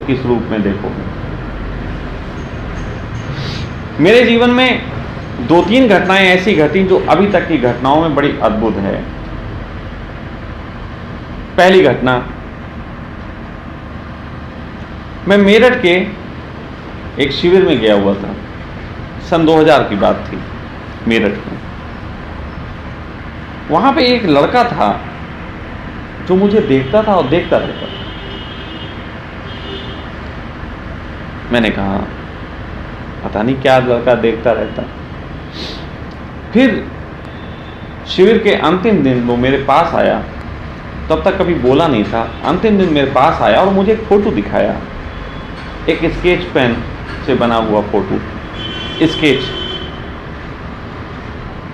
किस रूप में देखोगे। मेरे जीवन में 2-3 घटनाएं ऐसी घटी जो अभी तक की घटनाओं में बड़ी अद्भुत है। पहली घटना, मैं मेरठ के एक शिविर में गया हुआ था। सन 2000 की बात थी। मेरठ में वहां पे एक लड़का था जो मुझे देखता था और देखता रहता था। मैंने कहा पता नहीं क्या लड़का देखता रहता। फिर शिविर के अंतिम दिन वो मेरे पास आया, तब तक कभी बोला नहीं था। अंतिम दिन मेरे पास आया और मुझे एक फोटो दिखाया, एक स्केच पेन से बना हुआ फोटो, स्केच।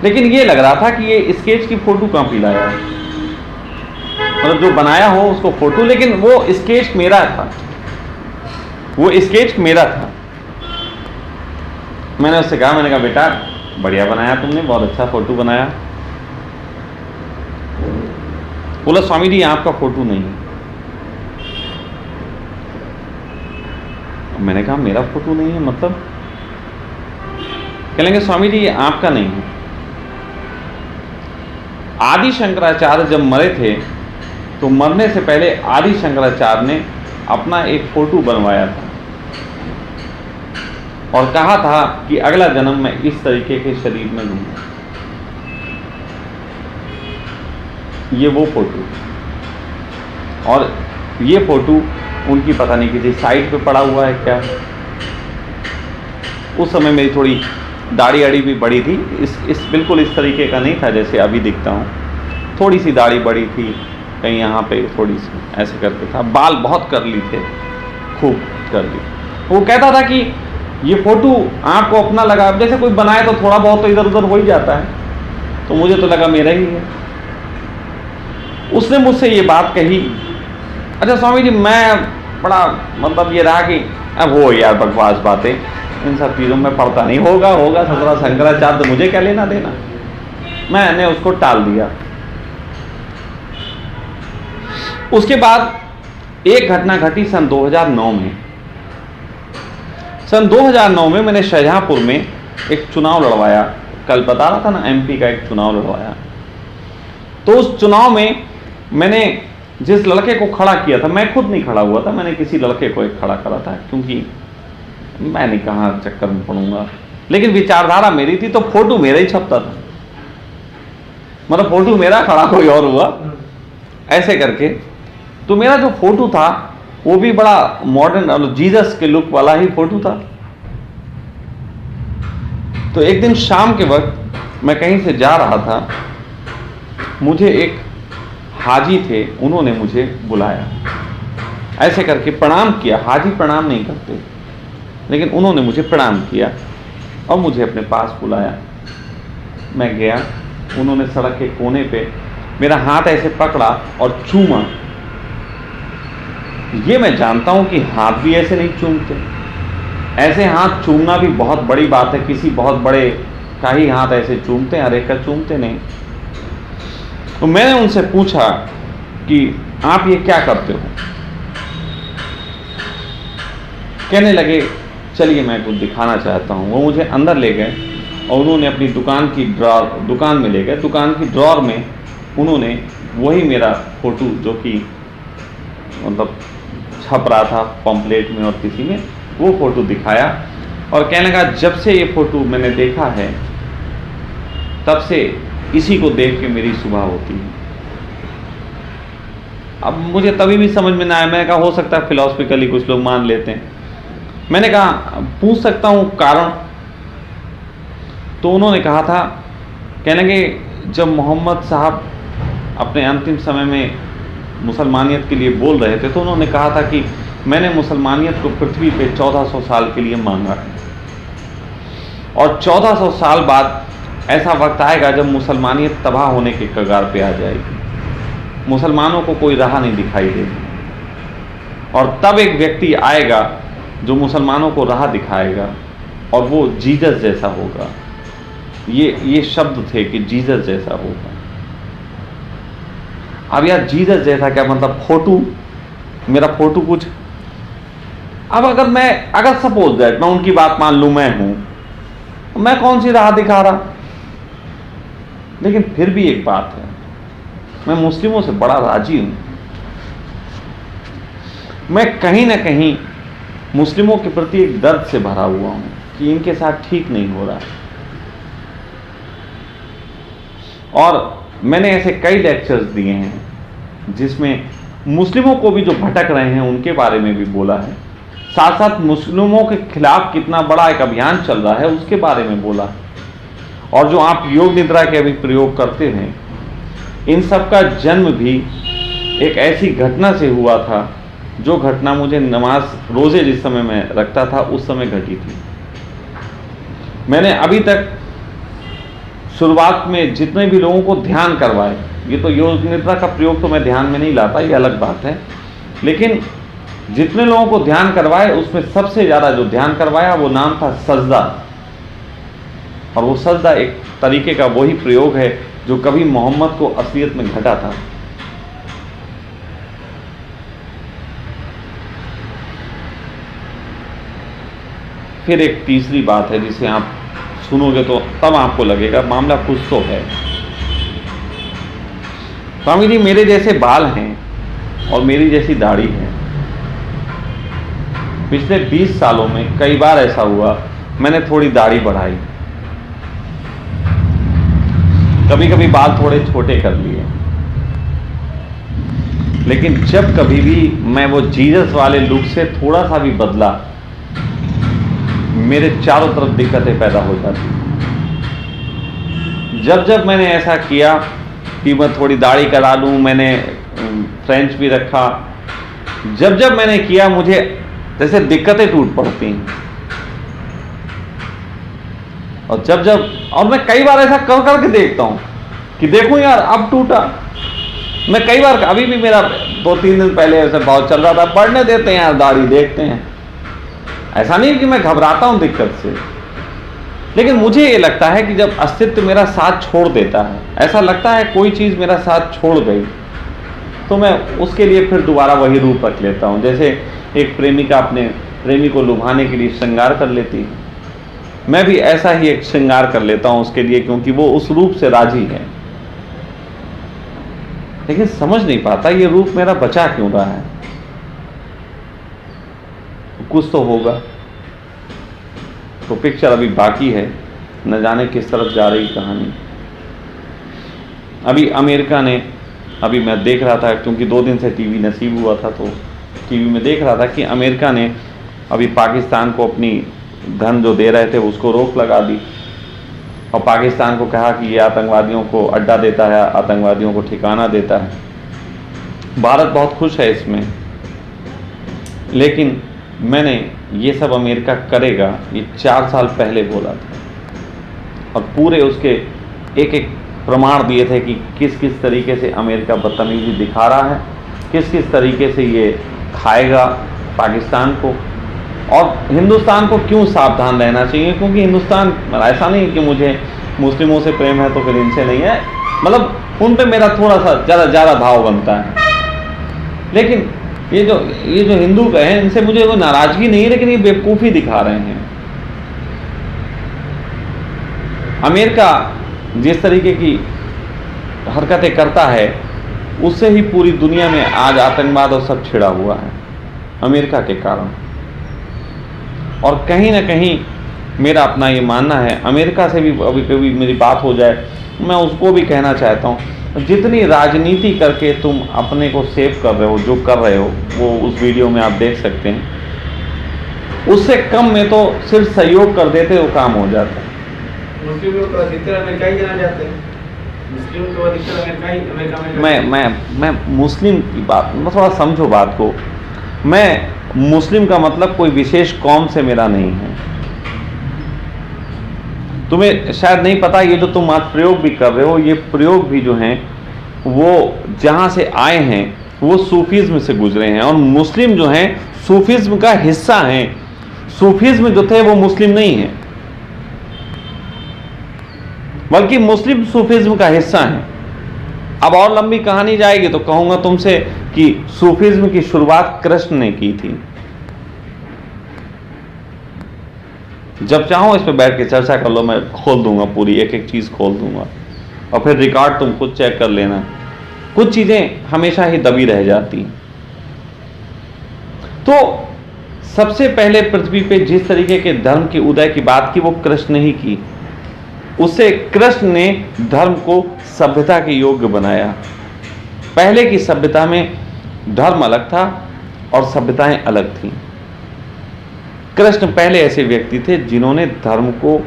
लेकिन ये लग रहा था कि ये स्केच की फोटो कहाँ पे लाया, मतलब जो बनाया हो उसको फोटो, लेकिन वो स्केच मेरा था, वो स्केच मेरा था। मैंने उससे कहा, मैंने कहा बेटा बढ़िया बनाया तुमने, बहुत अच्छा फोटो बनाया। बोला स्वामी जी आपका फोटो नहीं है। मैंने कहा मेरा फोटो नहीं है मतलब? कहेंगे स्वामी जी ये आपका नहीं है। आदि शंकराचार्य जब मरे थे तो मरने से पहले आदि शंकराचार्य ने अपना एक फोटो बनवाया था और कहा था कि अगला जन्म मैं इस तरीके के शरीर में लूंगा। ये वो फोटो, और ये फोटो उनकी पता नहीं किसी साइट पे पड़ा हुआ है क्या। उस समय मेरी थोड़ी दाढ़ी आड़ी भी बड़ी थी, इस बिल्कुल इस तरीके का नहीं था जैसे अभी दिखता हूँ। थोड़ी सी दाढ़ी बड़ी थी, कहीं यहाँ पे थोड़ी सी ऐसे करके था। बाल बहुत करली थे, खूब करली। वो कहता था कि ये फोटो आपको अपना लगा, जैसे कोई बनाए तो थोड़ा बहुत तो इधर उधर हो ही जाता है, तो मुझे तो लगा मेरा ही है। उसने मुझसे ये बात कही। अच्छा स्वामी जी मैं बड़ा मतलब ये रहा कि अब हो यार बकवास बातें, इन सब चीज़ों में पड़ता नहीं, होगा सतरा शंकराचार्य तो मुझे क्या लेना देना। मैंने उसको टाल दिया। उसके बाद एक घटना घटी सन 2009 में। सन 2009 में मैंने शाहजहांपुर में एक चुनाव लड़वाया। कल बता रहा था ना, एमपी का एक चुनाव लड़वाया। तो उस चुनाव में मैंने जिस लड़के को खड़ा किया था, मैं खुद नहीं खड़ा हुआ था, मैंने किसी लड़के को एक खड़ा करा था, क्योंकि मैं नहीं कहाँ चक्कर में पड़ूंगा। लेकिन विचारधारा मेरी थी तो फोटो मेरा ही छपता था, मतलब फोटो मेरा, खड़ा कोई और हुआ ऐसे करके। तो मेरा जो फोटो था वो भी बड़ा मॉडर्न जीसस के लुक वाला ही फोटो था। तो एक दिन शाम के वक्त मैं कहीं से जा रहा था, मुझे एक हाजी थे, उन्होंने मुझे बुलाया, ऐसे करके प्रणाम किया। हाजी प्रणाम नहीं करते, लेकिन उन्होंने मुझे प्रणाम किया और मुझे अपने पास बुलाया। मैं गया, उन्होंने सड़क के कोने पे मेरा हाथ ऐसे पकड़ा और चूमा। ये मैं जानता हूं कि हाथ भी ऐसे नहीं चूमते, ऐसे हाथ चूमना भी बहुत बड़ी बात है। किसी बहुत बड़े का ही हाथ ऐसे चूमते हैं, हर एक का चूमते नहीं। तो मैंने उनसे पूछा कि आप ये क्या करते हो। कहने लगे चलिए मैं कुछ दिखाना चाहता हूँ। वो मुझे अंदर ले गए और उन्होंने अपनी दुकान में ले गए। दुकान की ड्रॉर में उन्होंने वही मेरा फोटो, जो कि मतलब छप रहा था पम्पलेट में और किसी में, वो फोटो दिखाया और कहने लगा जब से ये फोटो मैंने देखा है तब से इसी को देख के मेरी सुबह होती है। अब मुझे तभी भी समझ में ना आया। मैंने कहा हो सकता है फिलोसफिकली कुछ लोग मान लेते हैं। मैंने कहा पूछ सकता हूँ कारण? तो उन्होंने कहा था, कहने लगे जब मोहम्मद साहब अपने अंतिम समय में मुसलमानियत के लिए बोल रहे थे तो उन्होंने कहा था कि मैंने मुसलमानियत को पृथ्वी पे 1400 साल के लिए मांगा है, और 1400 साल बाद ऐसा वक्त आएगा जब मुसलमानियत तबाह होने के कगार पे आ जाएगी, मुसलमानों को कोई राह नहीं दिखाई देगी, और तब एक व्यक्ति आएगा जो मुसलमानों को राह दिखाएगा और वो जीसस जैसा होगा। ये शब्द थे कि जीसस जैसा होगा। अब यार जीसस जैसा क्या मतलब? फोटो, मेरा फोटो कुछ अब अगर सपोज दैट मैं उनकी बात मान लूं, मैं हूं, मैं कौन सी राह दिखा रहा? लेकिन फिर भी एक बात है, मैं मुस्लिमों से बड़ा राजी हूं। मैं कहीं ना कहीं मुस्लिमों के प्रति एक दर्द से भरा हुआ हूं कि इनके साथ ठीक नहीं हो रहा। और मैंने ऐसे कई लेक्चर्स दिए हैं जिसमें मुस्लिमों को भी जो भटक रहे हैं उनके बारे में भी बोला है, साथ साथ मुस्लिमों के खिलाफ कितना बड़ा एक अभियान चल रहा है उसके बारे में बोला है। और जो आप योग निद्रा के अभी प्रयोग करते हैं, इन सब का जन्म भी एक ऐसी घटना से हुआ था, जो घटना मुझे नमाज रोज़े जिस समय मैं रखता था उस समय घटी थी। मैंने अभी तक शुरुआत में जितने भी लोगों को ध्यान करवाए, ये तो योग निद्रा का प्रयोग तो मैं ध्यान में नहीं लाता, ये अलग बात है, लेकिन जितने लोगों को ध्यान करवाए उसमें सबसे ज़्यादा जो ध्यान करवाया वो नाम था सजदा। और वो सजदा एक तरीके का वही प्रयोग है जो कभी मोहम्मद को असलियत में घटा था। फिर एक तीसरी बात है जिसे आप सुनोगे तो तब आपको लगेगा मामला कुछ तो है। स्वामी जी, मेरे जैसे बाल हैं और मेरी जैसी दाढ़ी है। पिछले 20 सालों में कई बार ऐसा हुआ मैंने थोड़ी दाढ़ी बढ़ाई, कभी कभी बाल थोड़े छोटे कर लिए, लेकिन जब कभी भी मैं वो जीसस वाले लुक से थोड़ा सा भी बदला, मेरे चारों तरफ दिक्कतें पैदा हो जाती। जब मैंने ऐसा किया कि मैं थोड़ी दाढ़ी करा लूं, मैंने फ्रेंच भी रखा, जब मैंने किया मुझे जैसे दिक्कतें टूट पड़ती हैं। और मैं कई बार ऐसा कर करके देखता हूं कि देखूं यार अब टूटा। मैं कई बार, अभी भी मेरा 2-3 दिन पहले ऐसा बहुत चल रहा था, बढ़ने देते हैं यार दाढ़ी, देखते हैं। ऐसा नहीं कि मैं घबराता हूं दिक्कत से, लेकिन मुझे ये लगता है कि जब अस्तित्व मेरा साथ छोड़ देता है, ऐसा लगता है कोई चीज़ मेरा साथ छोड़ गई, तो मैं उसके लिए फिर दोबारा वही रूप रख लेता हूं। जैसे एक प्रेमिका अपने प्रेमी को लुभाने के लिए श्रृंगार कर लेती है, मैं भी ऐसा ही एक श्रृंगार कर लेता हूं उसके लिए, क्योंकि वो उस रूप से राजी है। लेकिन समझ नहीं पाता ये रूप मेरा बचा क्यों रहा है। कुछ तो होगा। तो पिक्चर अभी बाकी है, न जाने किस तरफ जा रही कहानी। अभी अमेरिका ने, अभी मैं देख रहा था क्योंकि 2 दिन से टीवी नसीब हुआ था, तो टीवी में देख रहा था कि अमेरिका ने अभी पाकिस्तान को अपनी धन जो दे रहे थे उसको रोक लगा दी, और पाकिस्तान को कहा कि ये आतंकवादियों को अड्डा देता है, आतंकवादियों को ठिकाना देता है। भारत बहुत खुश है इसमें, लेकिन मैंने ये सब अमेरिका करेगा ये 4 साल पहले बोला था, और पूरे उसके एक एक प्रमाण दिए थे कि किस किस तरीके से अमेरिका बदतमीजी दिखा रहा है, किस किस तरीके से ये खाएगा पाकिस्तान को, और हिंदुस्तान को क्यों सावधान रहना चाहिए। क्योंकि हिंदुस्तान, ऐसा नहीं कि मुझे मुस्लिमों से प्रेम है तो फिर इनसे नहीं है, मतलब उन पे मेरा थोड़ा सा ज़्यादा भाव बनता है। लेकिन ये जो हिंदू हैं इनसे मुझे कोई नाराज़गी नहीं है, लेकिन ये बेवकूफ़ी दिखा रहे हैं। अमेरिका जिस तरीके की हरकतें करता है उससे ही पूरी दुनिया में आज आतंकवाद और सब छिड़ा हुआ है, अमेरिका के कारण। और कहीं ना कहीं मेरा अपना ये मानना है, अमेरिका से भी अभी कभी मेरी बात हो जाए, मैं उसको भी कहना चाहता हूँ, जितनी राजनीति करके तुम अपने को सेव कर रहे हो, जो कर रहे हो वो उस वीडियो में आप देख सकते हैं, उससे कम में तो सिर्फ सहयोग कर देते वो काम हो जाता है। मुस्लिमों को अधिकतर अमेरिकाई जाना जाते हैं, मुस्लिमों को अधिकतर अमेरिका में मैं मुस्लिम की बात, मैं थोड़ा समझो बात को, मैं मुस्लिम का मतलब कोई विशेष कौम से मेरा नहीं है। तुम्हें शायद नहीं पता, ये जो तुम आज प्रयोग भी कर रहे हो, ये प्रयोग भी जो हैं वो जहाँ से आए हैं वो सूफीज़्म से गुजरे हैं, और मुस्लिम जो हैं सूफीज़्म का हिस्सा हैं। सूफीज़्म जो थे वो मुस्लिम नहीं हैं, बल्कि मुस्लिम सूफीज़्म का हिस्सा हैं। अब और लंबी कहानी जाएगी तो कहूँगा तुमसे कि सूफीज़्म की शुरुआत कृष्ण ने की थी। जब चाहो इस पे बैठ के चर्चा कर लो, मैं खोल दूंगा पूरी एक एक चीज़ खोल दूंगा, और फिर रिकॉर्ड तुम खुद चेक कर लेना। कुछ चीज़ें हमेशा ही दबी रह जाती। तो सबसे पहले पृथ्वी पे जिस तरीके के धर्म के उदय की बात की वो कृष्ण ने ही की। उससे कृष्ण ने धर्म को सभ्यता के योग्य बनाया। पहले की सभ्यता में धर्म अलग था और सभ्यताएं अलग थीं। कृष्ण पहले ऐसे व्यक्ति थे जिन्होंने धर्म को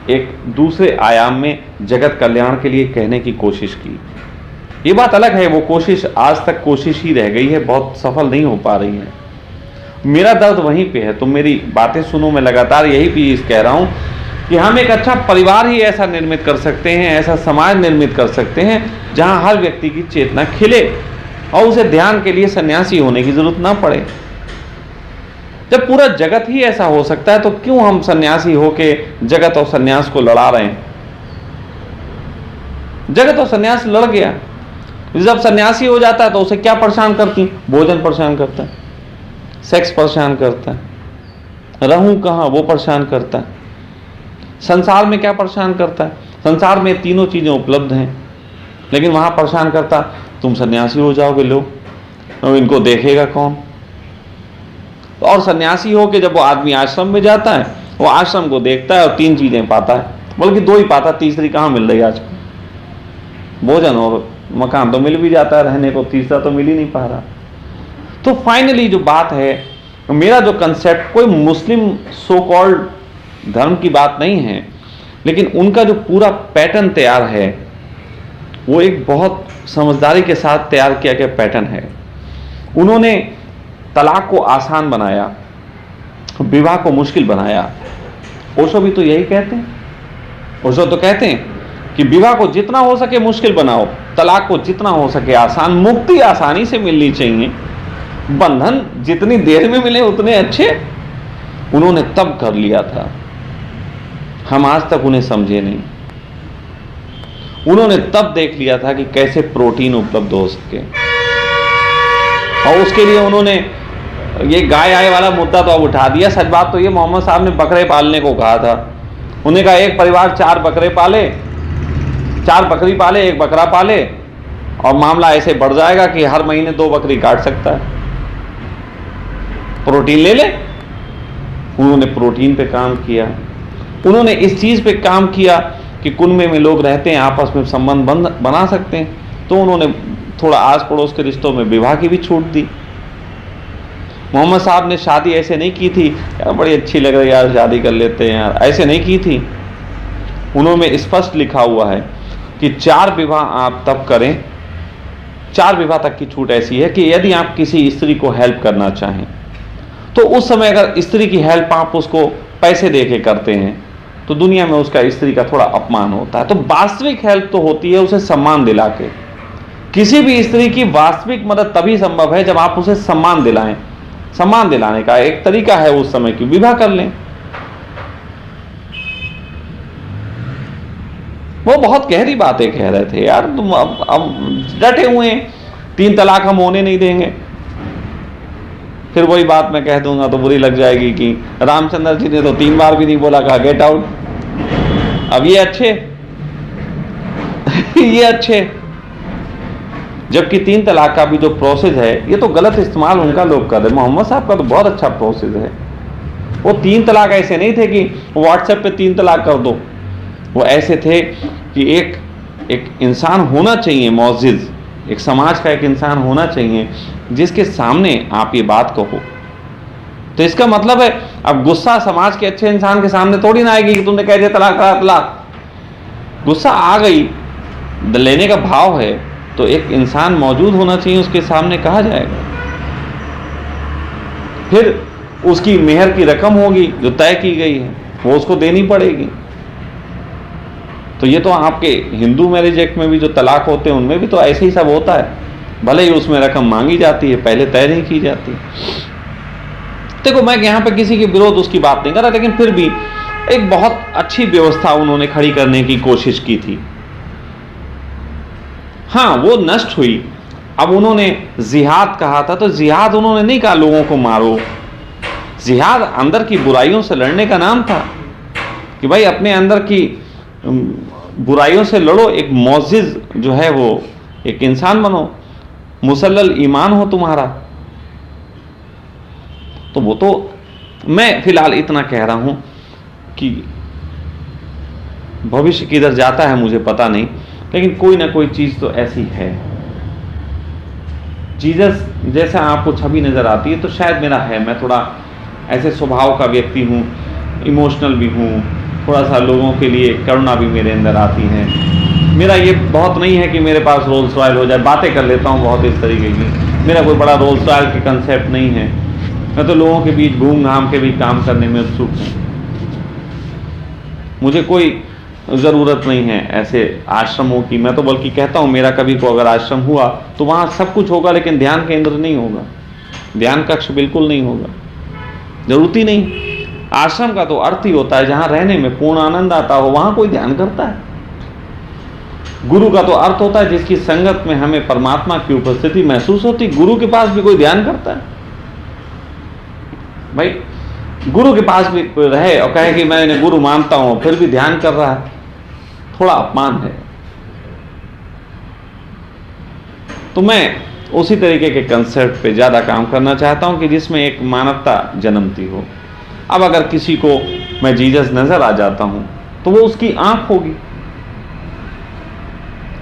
एक दूसरे आयाम में जगत कल्याण के लिए कहने की कोशिश की। ये बात अलग है, वो कोशिश आज तक कोशिश ही रह गई है, बहुत सफल नहीं हो पा रही है। मेरा दर्द वहीं पे है, तुम मेरी बातें सुनो, मैं लगातार यही चीज कह रहा हूं कि हम एक अच्छा परिवार ही ऐसा निर्मित कर सकते हैं, ऐसा समाज निर्मित कर सकते हैं जहां हर व्यक्ति की चेतना खिले और उसे ध्यान के लिए सन्यासी होने की जरूरत ना पड़े। जब पूरा जगत ही ऐसा हो सकता है तो क्यों हम सन्यासी होके जगत और सन्यास को लड़ा रहे हैं? जगत और सन्यास लड़ गया। जब सन्यासी हो जाता है तो उसे क्या परेशान करती? भोजन परेशान करता है, सेक्स परेशान करता है, रहूं कहां वो परेशान करता है। संसार में क्या परेशान करता है? संसार में तीनों चीजें उपलब्ध हैं, लेकिन वहां परेशान करता तुम सन्यासी हो जाओगे, लोग इनको देखेगा कौन? और सन्यासी हो के जब वो आदमी आश्रम में जाता है, वो आश्रम को देखता है और तीन चीजें पाता है, बल्कि दो ही पाता, तीसरी कहां मिल रही आजकल? भोजन और मकान तो मिल भी जाता है रहने को, तीसरा तो मिल ही नहीं पा रहा। तो फाइनली जो बात है, मेरा जो कंसेप्ट कोई मुस्लिम सो कॉल्ड धर्म की बात नहीं है, लेकिन उनका जो पूरा पैटर्न तैयार है वो एक बहुत समझदारी के साथ तैयार किया गया पैटर्न है। उन्होंने तलाक को आसान बनाया, विवाह को मुश्किल बनाया। ओशो भी तो यही कहते हैं। ओशो तो कहते हैं कि विवाह को जितना हो सके मुश्किल बनाओ, तलाक को जितना हो सके आसान, मुक्ति आसानी से मिलनी चाहिए, बंधन जितनी देर में मिले उतने अच्छे। उन्होंने तब कर लिया था, हम आज तक उन्हें समझे नहीं। उन्होंने तब देख लिया था कि कैसे प्रोटीन उपलब्ध हो सके, और उसके लिए उन्होंने ये गाय आय वाला मुद्दा तो अब उठा दिया। सच बात तो ये मोहम्मद साहब ने बकरे पालने को कहा था। उन्हें कहा एक परिवार 4 बकरे पाले, 4 बकरी पाले, 1 बकरा पाले, और मामला ऐसे बढ़ जाएगा कि हर महीने 2 बकरी काट सकता है, प्रोटीन ले ले। उन्होंने प्रोटीन पे काम किया। उन्होंने इस चीज पे काम किया कि कुनबे में लोग रहते हैं, आपस में संबंध बना सकते हैं, तो उन्होंने थोड़ा आस पड़ोस के रिश्तों में विवाह की भी छूट दी। मोहम्मद साहब ने शादी ऐसे नहीं की थी, यार बड़ी अच्छी लग रही है यार शादी कर लेते हैं यार, ऐसे नहीं की थी। उन्होंने स्पष्ट लिखा हुआ है कि 4 विवाह आप तब करें, 4 विवाह तक की छूट ऐसी है कि यदि आप किसी स्त्री को हेल्प करना चाहें, तो उस समय अगर स्त्री की हेल्प आप उसको पैसे दे के करते हैं तो दुनिया में उसका स्त्री का थोड़ा अपमान होता है। तो वास्तविक हेल्प तो होती है उसे सम्मान दिला के। किसी भी स्त्री की वास्तविक मदद तभी संभव है जब आप उसे सम्मान दिलाएं। सम्मान दिलाने का एक तरीका है उस समय की विवाह कर लें। वो बहुत गहरी बातें कह रहे थे यार, तुम अब डटे हुए हैं 3 तलाक हम होने नहीं देंगे। फिर वही बात मैं कह दूंगा तो बुरी लग जाएगी कि रामचंद्र जी ने तो 3 बार भी नहीं बोला, कहा गेट आउट। अब ये अच्छे ये अच्छे, जबकि 3 तलाक का भी जो प्रोसेस है ये तो गलत इस्तेमाल उनका लोग कर रहे। मोहम्मद साहब का तो बहुत अच्छा प्रोसेस है। वो 3 तलाक ऐसे नहीं थे कि व्हाट्सएप पे 3 तलाक कर दो। वो ऐसे थे कि एक इंसान होना चाहिए मौजिज़, एक समाज का एक इंसान होना चाहिए जिसके सामने आप ये बात कहो। तो इसका मतलब है अब गुस्सा समाज के अच्छे इंसान के सामने थोड़ी ना आएगी कि तुमने कह दिया तलाक करा तलाक। गुस्सा आ गई, लेने का भाव है तो एक इंसान मौजूद होना चाहिए, उसके सामने कहा जाएगा। फिर उसकी मेहर की रकम होगी जो तय की गई है, वो उसको देनी पड़ेगी। तो ये तो आपके हिंदू मैरिज एक्ट में भी जो तलाक होते हैं उनमें भी तो ऐसे ही सब होता है, भले ही उसमें रकम मांगी जाती है, पहले तय नहीं की जाती। देखो मैं यहाँ पे किसी के विरोध उसकी बात नहीं कर रहा, लेकिन फिर भी एक बहुत अच्छी व्यवस्था उन्होंने खड़ी करने की कोशिश की थी। हाँ वो नष्ट हुई। अब उन्होंने जिहाद कहा था, तो जिहाद उन्होंने नहीं कहा लोगों को मारो, जिहाद अंदर की बुराइयों से लड़ने का नाम था। कि भाई अपने अंदर की बुराइयों से लड़ो, एक मौजिज जो है वो एक इंसान बनो, मुसल्लल ईमान हो तुम्हारा। तो वो तो मैं फिलहाल इतना कह रहा हूं कि भविष्य किधर जाता है मुझे पता नहीं, लेकिन कोई ना कोई चीज तो ऐसी है। जीसस जैसा आपको छवि नजर आती है तो शायद मेरा है, मैं थोड़ा ऐसे स्वभाव का व्यक्ति हूँ, इमोशनल भी हूँ, थोड़ा सा लोगों के लिए करुणा भी मेरे अंदर आती है। मेरा ये बहुत नहीं है कि मेरे पास रोल्स रॉयल हो जाए, बातें कर लेता हूँ बहुत इस तरीके की, मेरा कोई बड़ा रोल्स रॉयल के कंसेप्ट नहीं है। मैं तो लोगों के बीच घूम घाम के भी काम करने में उत्सुक हूँ। मुझे कोई ज़रूरत नहीं है ऐसे आश्रमों की। मैं तो बल्कि कहता हूँ मेरा कभी को अगर आश्रम हुआ तो वहाँ सब कुछ होगा लेकिन ध्यान केंद्र नहीं होगा, ध्यान कक्ष बिल्कुल नहीं होगा, जरूरत ही नहीं। आश्रम का तो अर्थ ही होता है जहाँ रहने में पूर्ण आनंद आता हो, वहाँ कोई ध्यान करता है। गुरु का तो अर्थ होता है जिसकी संगत में हमें परमात्मा की उपस्थिति महसूस होती। गुरु के पास भी कोई ध्यान करता है? भाई गुरु के पास भी कोई रहे और कहे कि मैं इन्हें गुरु मानता हूं फिर भी ध्यान कर रहा है, थोड़ा अपमान है। तो मैं उसी तरीके के कंसेप्ट पे ज्यादा काम करना चाहता हूं कि जिसमें एक मानवता जन्मती हो। अब अगर किसी को मैं जीसस नजर आ जाता हूं तो वो उसकी आंख होगी।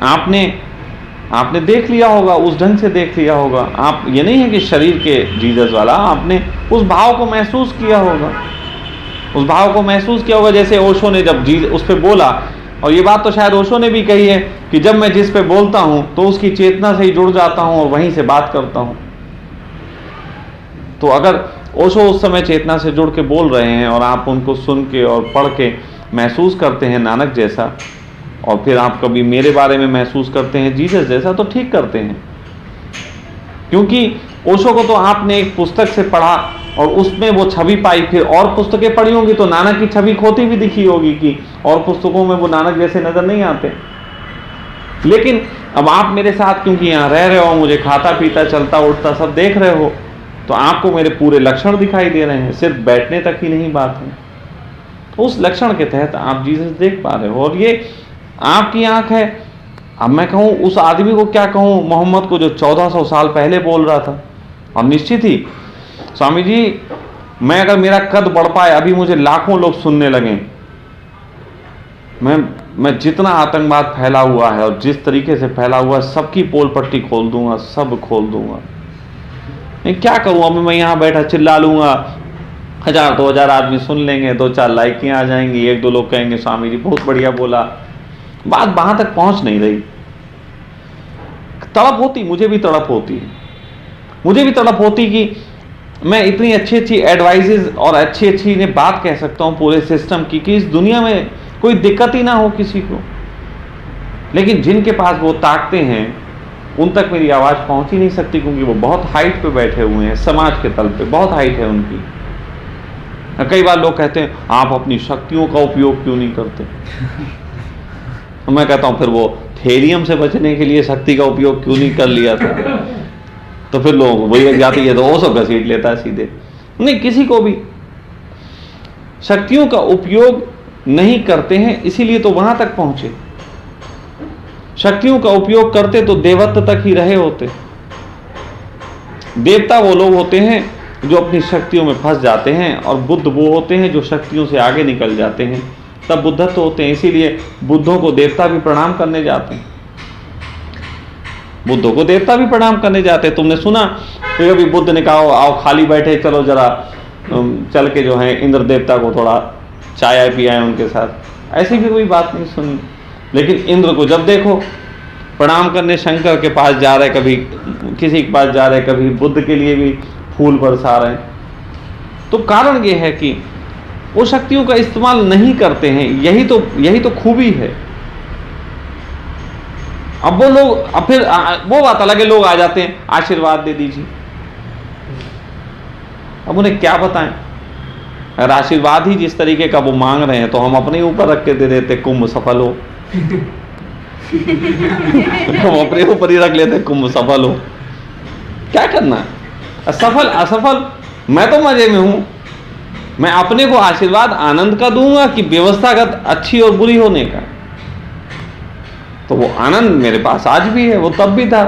आपने देख लिया होगा, उस ढंग से देख लिया होगा। आप ये नहीं है कि शरीर के जीसस वाला, आपने उस भाव को महसूस किया होगा, उस भाव को महसूस किया होगा। जैसे ओशो ने जब उस पे बोला, और ये बात तो शायद ओशो ने भी कही है कि जब मैं जिस पे बोलता हूं तो उसकी चेतना से ही जुड़ जाता हूं और वहीं से बात करता हूं। तो अगर ओशो उस समय चेतना से जुड़ के बोल रहे हैं और आप उनको सुन के और पढ़ के महसूस करते हैं नानक जैसा, और फिर आप कभी मेरे बारे में महसूस करते हैं जीसस जैसा, तो ठीक करते हैं। क्योंकि ओशो को तो आपने एक पुस्तक से पढ़ा और उसमें वो छवि पाई, फिर और पुस्तकें पढ़ी होंगी तो नानक की छवि खोती भी दिखी होगी कि और पुस्तकों में वो नानक जैसे नजर नहीं आते। लेकिन अब आप मेरे साथ क्योंकि यहाँ रह रहे हो, मुझे खाता पीता चलता उठता सब देख रहे हो, तो आपको मेरे पूरे लक्षण दिखाई दे रहे हैं, सिर्फ बैठने तक ही नहीं बात है। उस लक्षण के तहत आप जीसस देख पा रहे हो और ये आपकी आंख है। अब मैं कहूं उस आदमी को क्या कहूं, मोहम्मद को, जो 1400 साल पहले बोल रहा था। और निश्चित ही स्वामी जी, मैं अगर मेरा कद बढ़ पाए, अभी मुझे लाखों लोग सुनने लगे, मैं जितना आतंकवाद फैला हुआ है और जिस तरीके से फैला हुआ है, सबकी पोल पट्टी खोल दूंगा, सब खोल दूंगा। नहीं क्या करूं, अब मैं यहां बैठा चिल्ला लूंगा, 1000 2000 आदमी सुन लेंगे, 2-4 लाइकियां आ जाएंगी, 1-2 लोग कहेंगे स्वामी जी बहुत बढ़िया बोला। बात वहां तक पहुंच नहीं रही। तड़प होती, मुझे भी तड़प होती, मुझे भी तड़प होती कि मैं इतनी अच्छी अच्छी एडवाइजेज और अच्छी अच्छी इन्हें बात कह सकता हूं पूरे सिस्टम की कि इस दुनिया में कोई दिक्कत ही ना हो किसी को, लेकिन जिनके पास वो ताकतें हैं उन तक मेरी आवाज पहुंच ही नहीं सकती, क्योंकि वो बहुत हाइट पे बैठे हुए हैं, समाज के तल पे बहुत हाइट है उनकी। कई बार लोग कहते हैं आप अपनी शक्तियों का उपयोग क्यों नहीं करते। मैं कहता हूं फिर वो थेरियम से बचने के लिए शक्ति का उपयोग क्यों नहीं कर लिया था। तो फिर लोग वही जाती है तो ओशो घसीट लेता है सीधे। नहीं, किसी को भी शक्तियों का उपयोग नहीं करते हैं, इसीलिए तो वहां तक पहुंचे। शक्तियों का उपयोग करते तो देवत्व तक ही रहे होते। देवता वो लोग होते हैं जो अपनी शक्तियों में फंस जाते हैं, और बुद्ध वो होते हैं जो शक्तियों से आगे निकल जाते हैं, तब बुद्धत्व होते हैं। इसीलिए बुद्धों को देवता भी प्रणाम करने जाते हैं, बुद्धों को देवता भी प्रणाम करने जाते हैं। तुमने सुना कि कभी बुद्ध ने कहा आओ खाली बैठे, चलो जरा चल के जो है इंद्र देवता को थोड़ा चाय पियाए उनके साथ, ऐसी भी कोई बात नहीं सुनी। लेकिन इंद्र को जब देखो प्रणाम करने शंकर के पास जा रहे, कभी किसी के पास जा रहे, कभी बुद्ध के लिए भी फूल बरसा रहे हैं। तो कारण ये है कि वो शक्तियों का इस्तेमाल नहीं करते हैं, यही तो खूबी है। अब वो लोग, अब फिर वो बात अलग है, लोग आ जाते हैं आशीर्वाद दे दीजिए। अब उन्हें क्या बताएं, अगर आशीर्वाद ही जिस तरीके का वो मांग रहे हैं तो हम अपने ऊपर रख के दे देते, कुंभ सफल हो। हम अपने ऊपर ही रख लेते, कुंभ सफल हो। क्या करना है, सफल असफल मैं तो मजे में हूं, मैं अपने को आशीर्वाद आनंद का दूंगा कि व्यवस्थागत अच्छी और बुरी होने का? तो वो आनंद मेरे पास आज भी है, वो तब भी था।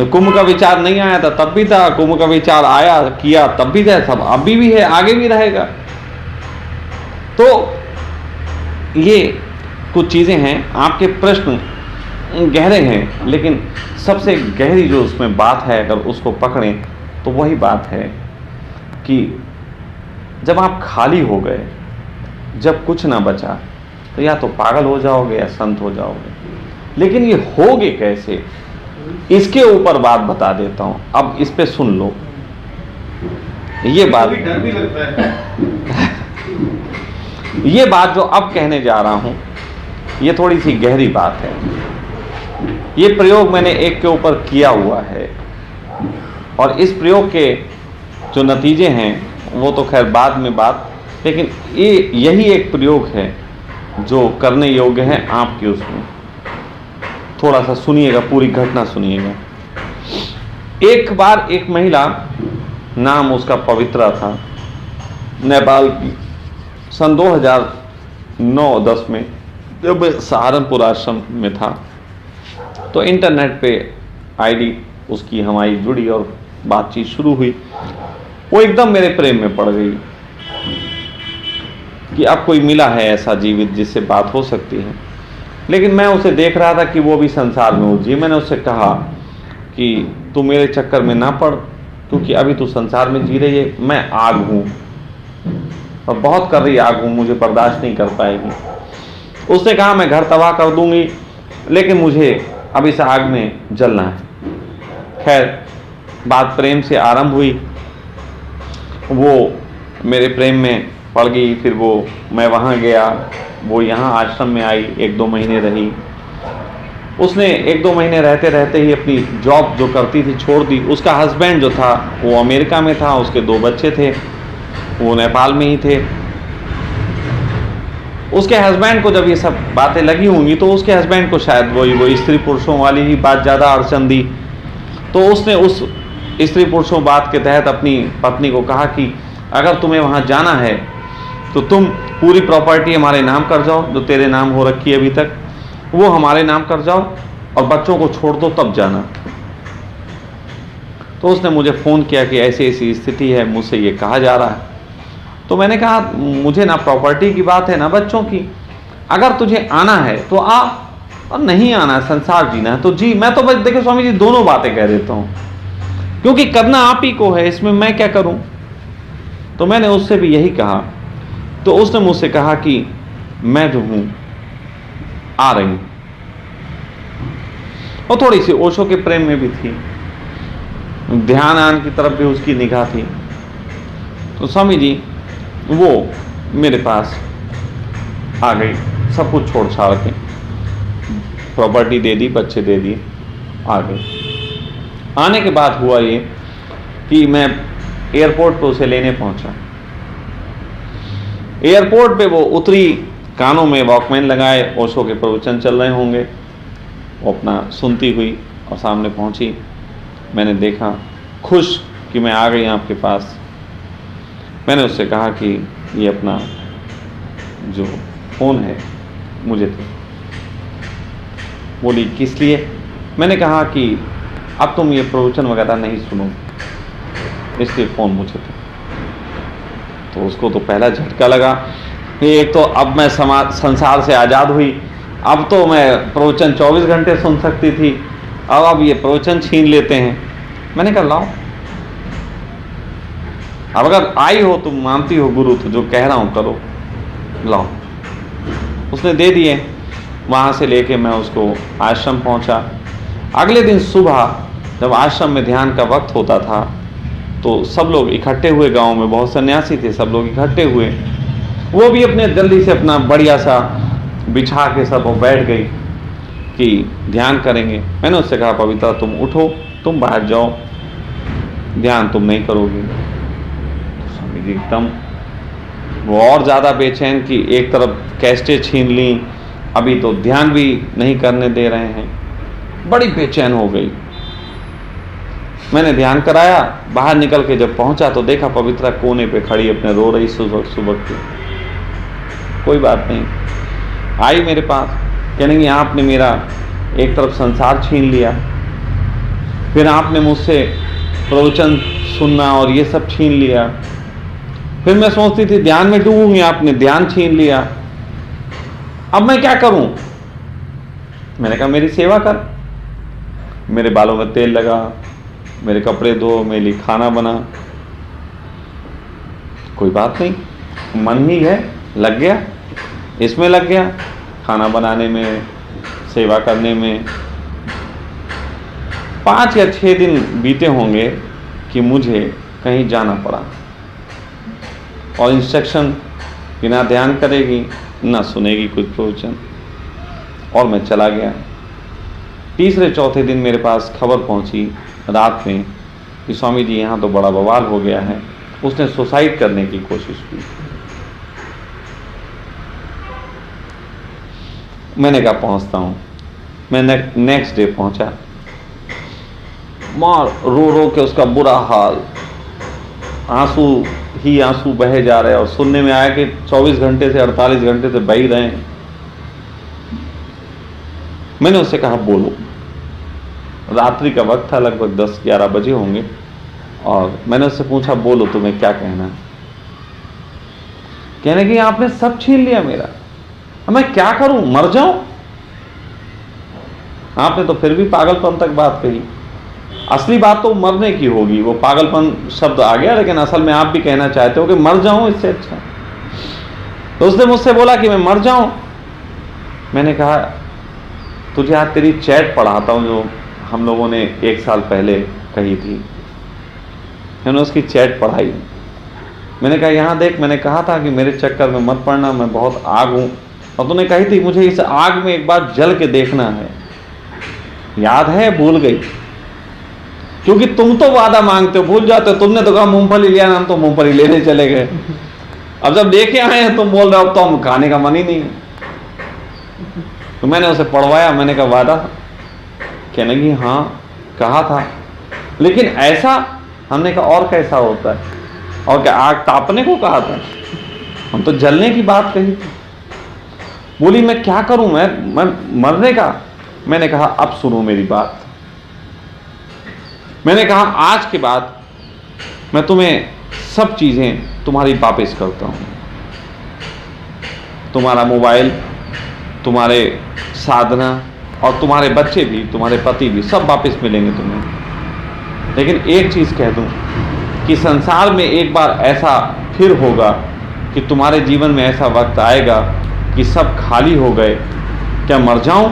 कुंभ का विचार नहीं आया था तब भी था, कुंभ का विचार आया किया तब भी था, सब अभी भी है, आगे भी रहेगा। तो ये कुछ चीजें हैं। आपके प्रश्न गहरे हैं, लेकिन सबसे गहरी जो उसमें बात है, अगर उसको पकड़ें तो वही बात है कि जब आप खाली हो गए, जब कुछ ना बचा, तो या तो पागल हो जाओगे या संत हो जाओगे। लेकिन ये होगे कैसे, इसके ऊपर बात बता देता हूं। अब इस पे सुन लो। ये बात डर भी लगता है। ये बात जो अब कहने जा रहा हूं, ये थोड़ी सी गहरी बात है। ये प्रयोग मैंने एक के ऊपर किया हुआ है, और इस प्रयोग के जो नतीजे हैं वो तो खैर बाद में बात, लेकिन यही एक प्रयोग है जो करने योग्य है आपकी। उसमें थोड़ा सा सुनिएगा, पूरी घटना सुनिएगा। एक बार एक महिला, नाम उसका पवित्रा था, नेपाल की, सन 2009-10 में जब सहारनपुर आश्रम में था, तो इंटरनेट पे आईडी उसकी हमारी जुड़ी और बातचीत शुरू हुई। वो एकदम मेरे प्रेम में पड़ गई कि अब कोई मिला है ऐसा जीवित जिससे बात हो सकती है। लेकिन मैं उसे देख रहा था कि वो भी संसार में उलझी। मैंने उससे कहा कि तू मेरे चक्कर में ना पड़, क्योंकि अभी तू संसार में जी रही है, मैं आग हूँ और बहुत कर रही आग हूँ, मुझे बर्दाश्त नहीं कर पाएगी। उसने कहा मैं घर तबाह कर दूंगी, लेकिन मुझे अब इस आग में जलना है। खैर बात प्रेम से आरंभ हुई, वो मेरे प्रेम में पड़ गई। फिर वो, मैं वहाँ गया, वो यहाँ आश्रम में आई, 1-2 महीने रही। उसने 1-2 महीने रहते रहते ही अपनी जॉब जो करती थी छोड़ दी। उसका हस्बैंड जो था वो अमेरिका में था, उसके 2 बच्चे थे, वो नेपाल में ही थे। उसके हस्बैंड को जब ये सब बातें लगी होंगी, तो उसके हस्बैंड को शायद वो स्त्री पुरुषों वाली ही बात ज़्यादा अड़चन दी। तो उसने उस स्त्री पुरुषों बात के तहत अपनी पत्नी को कहा कि अगर तुम्हें वहाँ जाना है तो तुम पूरी प्रॉपर्टी हमारे नाम कर जाओ, जो तेरे नाम हो रखी है अभी तक, वो हमारे नाम कर जाओ और बच्चों को छोड़ दो, तब जाना। तो उसने मुझे फ़ोन किया कि ऐसी ऐसी स्थिति है, मुझसे ये कहा जा रहा है। तो मैंने कहा मुझे ना प्रॉपर्टी की बात है ना बच्चों की, अगर तुझे आना है तो आ, और नहीं आना है, संसार जीना है तो जी। मैं तो बस देखो स्वामी जी दोनों बातें कह देता हूँ, क्योंकि करना आप ही को है, इसमें मैं क्या करूँ। तो मैंने उससे भी यही कहा। तो उसने मुझसे कहा कि मैं जो हूँ आ रही हूँ, और थोड़ी सी ओशो के प्रेम में भी थी, ध्यान आन की तरफ भी उसकी निगाह थी। तो स्वामी जी वो मेरे पास आ गई, सब कुछ छोड़ छाड़ के, प्रॉपर्टी दे दी, बच्चे दे दिए, आ गई। आने के बाद हुआ ये कि मैं एयरपोर्ट पे उसे लेने पहुंचा। एयरपोर्ट पे वो उतरी, कानों में वॉकमैन लगाए, ओशो के प्रवचन चल रहे होंगे, वो अपना सुनती हुई और सामने पहुंची। मैंने देखा, खुश कि मैं आ गई आपके पास। मैंने उससे कहा कि ये अपना जो फ़ोन है मुझे दे। बोली किस लिए? मैंने कहा कि अब तुम ये प्रवचन वगैरह नहीं सुनो, इसलिए फ़ोन मुझे दे। तो उसको तो पहला झटका लगा कि एक तो अब मैं संसार से आज़ाद हुई, अब तो मैं प्रवचन 24 घंटे सुन सकती थी, अब ये प्रवचन छीन लेते हैं। मैंने कहा लाओ, अब अगर आई हो, तुम मानती हो गुरु, तो जो कह रहा हूँ करो, लाओ। उसने दे दिए। वहाँ से लेके मैं उसको आश्रम पहुँचा। अगले दिन सुबह जब आश्रम में ध्यान का वक्त होता था, तो सब लोग इकट्ठे हुए, गांव में बहुत सन्यासी थे, सब लोग इकट्ठे हुए। वो भी अपने जल्दी से अपना बढ़िया सा बिछा के सब बैठ गई कि ध्यान करेंगे। मैंने उससे कहा पवित्रा तुम उठो, तुम बाहर जाओ, ध्यान तुम नहीं करोगी। स्वामी जी एकदम वो और ज़्यादा बेचैन कि एक तरफ कैस्टें छीन ली, अभी तो ध्यान भी नहीं करने दे रहे हैं, बड़ी बेचैन हो गई। मैंने ध्यान कराया, बाहर निकल के जब पहुंचा तो देखा पवित्रा कोने पे खड़ी अपने रो रही सुबह सुबह की। कोई बात नहीं, आई मेरे पास, कहने की आपने मेरा एक तरफ संसार छीन लिया, फिर आपने मुझसे प्रवचन सुनना और ये सब छीन लिया, फिर मैं सोचती थी ध्यान में डूबूंगी, आपने ध्यान छीन लिया, अब मैं क्या करूं? मैंने कहा मेरी सेवा कर, मेरे बालों में तेल लगा, मेरे कपड़े धो, मेरे लिए खाना बना। कोई बात नहीं, मन ही है, लग गया, इसमें लग गया, खाना बनाने में, सेवा करने में। 5 या 6 दिन बीते होंगे कि मुझे कहीं जाना पड़ा और इंस्ट्रक्शन बिना ध्यान करेगी ना सुनेगी कुछ प्रवचन, और मैं चला गया। तीसरे चौथे दिन मेरे पास खबर पहुंची रात में कि स्वामी जी यहाँ तो बड़ा बवाल हो गया है, उसने सुसाइड करने की कोशिश की। मैंने कहा पहुंचता हूँ। मैं नेक्स्ट डे पहुंचा, मार रो रो के उसका बुरा हाल, आंसू ही आंसू बहे जा रहे, और सुनने में आया कि 24 घंटे से 48 घंटे से बह ही रहे हैं। मैंने उससे कहा बोलो। रात्रि का वक्त था, लगभग 10-11 बजे होंगे, और मैंने उससे पूछा बोलो तुम्हें क्या कहना है? कहने की आपने सब छीन लिया मेरा, अब मैं क्या करूं, मर जाऊं? आपने तो फिर भी पागलपन तक बात कही। असली बात तो मरने की होगी, वो पागलपन शब्द आ गया, लेकिन असल में आप भी कहना चाहते हो कि मर जाऊं इससे अच्छा। तो उसने मुझसे बोला कि मैं मर जाऊं। मैंने कहा तुझे आज तेरी चैट पढ़ाता हूं जो हम लोगों ने 1 साल पहले कही थी। मैंने उसकी चैट पढ़ाई। मैंने कहा यहाँ देख, मैंने कहा था कि मेरे चक्कर में मत पड़ना, मैं बहुत आग हूं, और तूने कही थी मुझे इस आग में एक बार जल के देखना है। याद है? भूल गई? क्योंकि तुम तो वादा मांगते हो, भूल जाते हो। तुमने तो कहा मूंगफली लिया ना, हम तो मूंगफली लेने चले गए। अब जब लेके आए हैं तुम बोल रहे हो अब तो हम खाने का मन ही नहीं है। तो मैंने उसे पढ़वाया, मैंने कहा वादा? कहने की हाँ कहा था, लेकिन ऐसा। हमने कहा और कैसा होता है? और क्या आग तापने को कहा था? हम तो जलने की बात कही थी। बोली मैं क्या करूं, मैं मरने का। मैंने कहा अब सुनो मेरी बात। मैंने कहा आज के बाद मैं तुम्हें सब चीजें तुम्हारी वापस करता हूं, तुम्हारा मोबाइल, तुम्हारे साधना, और तुम्हारे बच्चे भी, तुम्हारे पति भी, सब वापस मिलेंगे तुम्हें। लेकिन एक चीज कह दूं कि संसार में एक बार ऐसा फिर होगा कि तुम्हारे जीवन में ऐसा वक्त आएगा कि सब खाली हो गए, क्या मर जाऊं?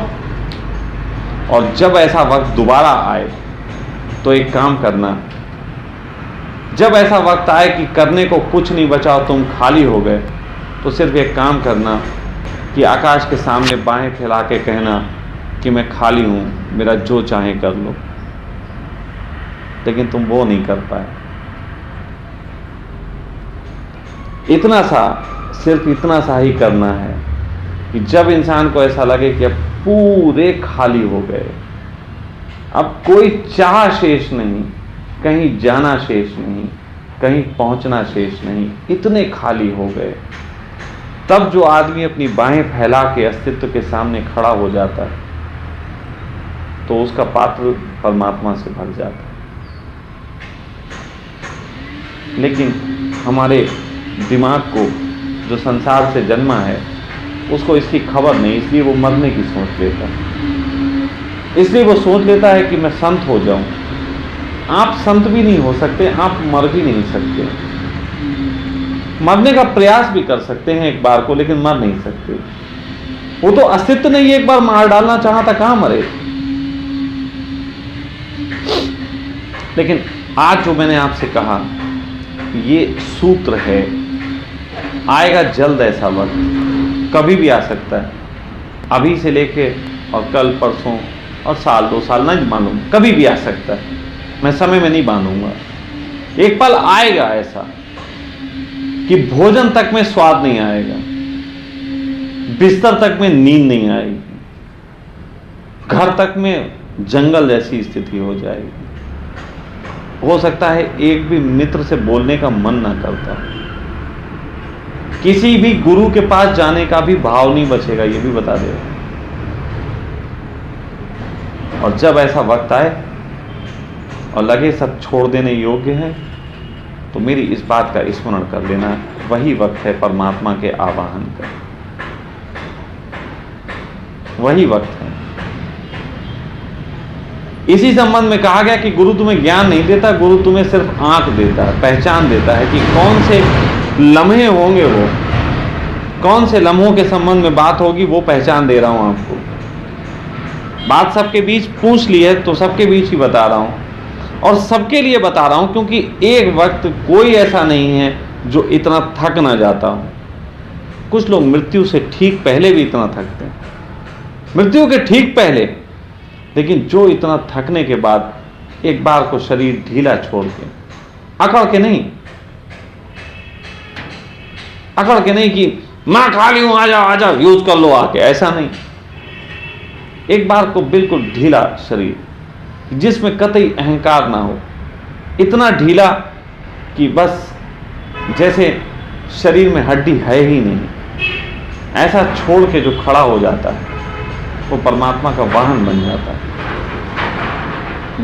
और जब ऐसा वक्त दोबारा आए तो एक काम करना, जब ऐसा वक्त आए कि करने को कुछ नहीं बचा और तुम खाली हो गए, तो सिर्फ एक काम करना कि आकाश के सामने बाहें फैला के कहना कि मैं खाली हूं, मेरा जो चाहे कर लो। लेकिन तुम वो नहीं कर पाए। इतना सा, सिर्फ इतना सा ही करना है कि जब इंसान को ऐसा लगे कि अब पूरे खाली हो गए, अब कोई चाह शेष नहीं, कहीं जाना शेष नहीं, कहीं पहुंचना शेष नहीं, इतने खाली हो गए, तब जो आदमी अपनी बाहें फैला के अस्तित्व के सामने खड़ा हो जाता है तो उसका पात्र परमात्मा से भर जाता है। लेकिन हमारे दिमाग को, जो संसार से जन्मा है, उसको इसकी खबर नहीं, इसलिए वो मरने की सोच लेता है। इसलिए वो सोच लेता है कि मैं संत हो जाऊं। आप संत भी नहीं हो सकते, आप मर भी नहीं सकते। मरने का प्रयास भी कर सकते हैं एक बार को, लेकिन मर नहीं सकते। वो तो अस्तित्व ने ही एक बार मार डालना चाहा था, कहां मरे। लेकिन आज जो मैंने आपसे कहा, ये सूत्र है। आएगा जल्द ऐसा वक्त, कभी भी आ सकता है, अभी से लेके और कल परसों और साल 2 साल, नहीं मालूम, कभी भी आ सकता है। मैं समय में नहीं बांधूंगा। एक पल आएगा ऐसा कि भोजन तक में स्वाद नहीं आएगा, बिस्तर तक में नींद नहीं आएगी, घर तक में जंगल जैसी स्थिति हो जाएगी। हो सकता है एक भी मित्र से बोलने का मन ना करता, किसी भी गुरु के पास जाने का भी भाव नहीं बचेगा, ये भी बता दे। और जब ऐसा वक्त आए और लगे सब छोड़ देने योग्य है, तो मेरी इस बात का स्मरण कर लेना, वही वक्त है परमात्मा के आवाहन का, वही वक्त है। इसी संबंध में कहा गया कि गुरु तुम्हें ज्ञान नहीं देता, गुरु तुम्हें सिर्फ आंख देता है, पहचान देता है कि कौन से लम्हे होंगे, वो कौन से लम्हों के संबंध में बात होगी, वो पहचान दे रहा हूं आपको। बात सबके बीच पूछ ली है तो सबके बीच ही बता रहा हूं, और सबके लिए बता रहा हूं, क्योंकि एक वक्त कोई ऐसा नहीं है जो इतना थक ना जाता हो। कुछ लोग मृत्यु से ठीक पहले भी इतना थकते हैं, मृत्यु के ठीक पहले, लेकिन जो इतना थकने के बाद एक बार को शरीर ढीला छोड़ के, अकड़ के नहीं, अकड़ के नहीं कि मैं खाली हूं, आ जाओ यूज कर लो आके, ऐसा नहीं। एक बार को बिल्कुल ढीला शरीर, जिसमें कतई अहंकार ना हो, इतना ढीला कि बस जैसे शरीर में हड्डी है ही नहीं, ऐसा छोड़ के जो खड़ा हो जाता है वो परमात्मा का वाहन बन जाता है।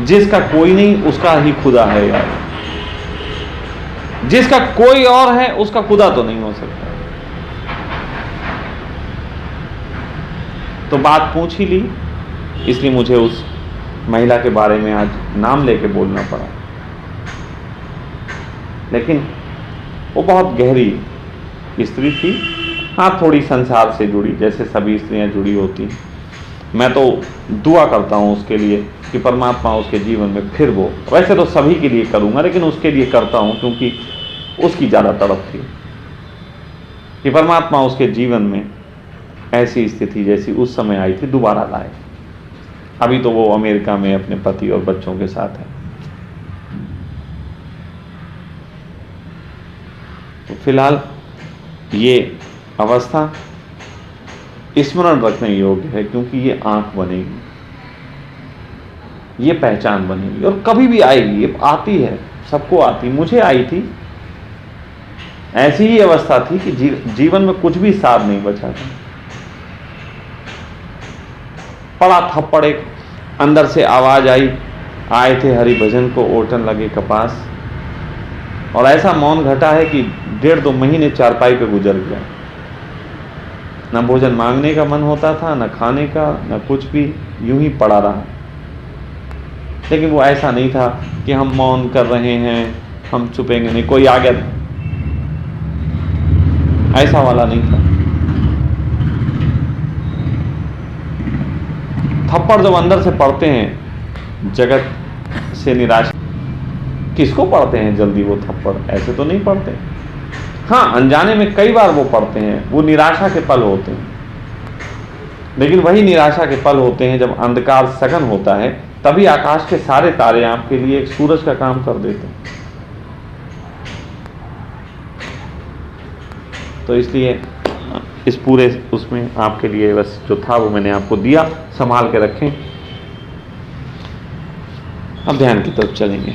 जिसका कोई नहीं उसका ही खुदा है यार, जिसका कोई और है उसका खुदा तो नहीं हो सकता। तो बात पूछ ही ली, इसलिए मुझे उस महिला के बारे में आज नाम लेके बोलना पड़ा। लेकिन वो बहुत गहरी स्त्री थी, हाँ थोड़ी संसार से जुड़ी, जैसे सभी स्त्रियां जुड़ी होती। मैं तो दुआ करता हूँ उसके लिए कि परमात्मा उसके जीवन में फिर वो, वैसे तो सभी के लिए करूँगा लेकिन उसके लिए करता हूँ क्योंकि उसकी ज़्यादा तड़प थी, कि परमात्मा उसके जीवन में ऐसी स्थिति जैसी उस समय आई थी दोबारा लाए। अभी तो वो अमेरिका में अपने पति और बच्चों के साथ है। तो फिलहाल ये अवस्था स्मरण रखने योग्य है, क्योंकि ये आंख बनेगी, ये पहचान बनेगी और कभी भी आएगी, ये आती है, सबको आती, मुझे आई थी। ऐसी ही अवस्था थी कि जीवन में कुछ भी साथ नहीं बचा था। पड़ा थप्पड़, एक अंदर से आवाज आई, आए थे हरि भजन को ओटन लगे कपास, और ऐसा मौन घटा है कि 1.5-2 महीने चारपाई पे गुजर गया। ना भोजन मांगने का मन होता था, ना खाने का, ना कुछ भी, यूं ही पड़ा रहा। लेकिन वो ऐसा नहीं था कि हम मौन कर रहे हैं, हम छुपेंगे नहीं, कोई आ गया, ऐसा वाला नहीं था। थप्पड़ जब अंदर से पड़ते हैं, जगत से निराश, किसको पड़ते हैं जल्दी वो थप्पड़? ऐसे तो नहीं पड़ते। हाँ, अनजाने में कई बार वो पड़ते हैं, वो निराशा के पल होते हैं। लेकिन वही निराशा के पल होते हैं जब अंधकार सघन होता है, तभी आकाश के सारे तारे आपके लिए एक सूरज का काम कर देते हैं। तो इसलिए इस पूरे उसमें आपके लिए बस जो था वो मैंने आपको दिया, संभाल के रखें। अब ध्यान की तरफ चलेंगे।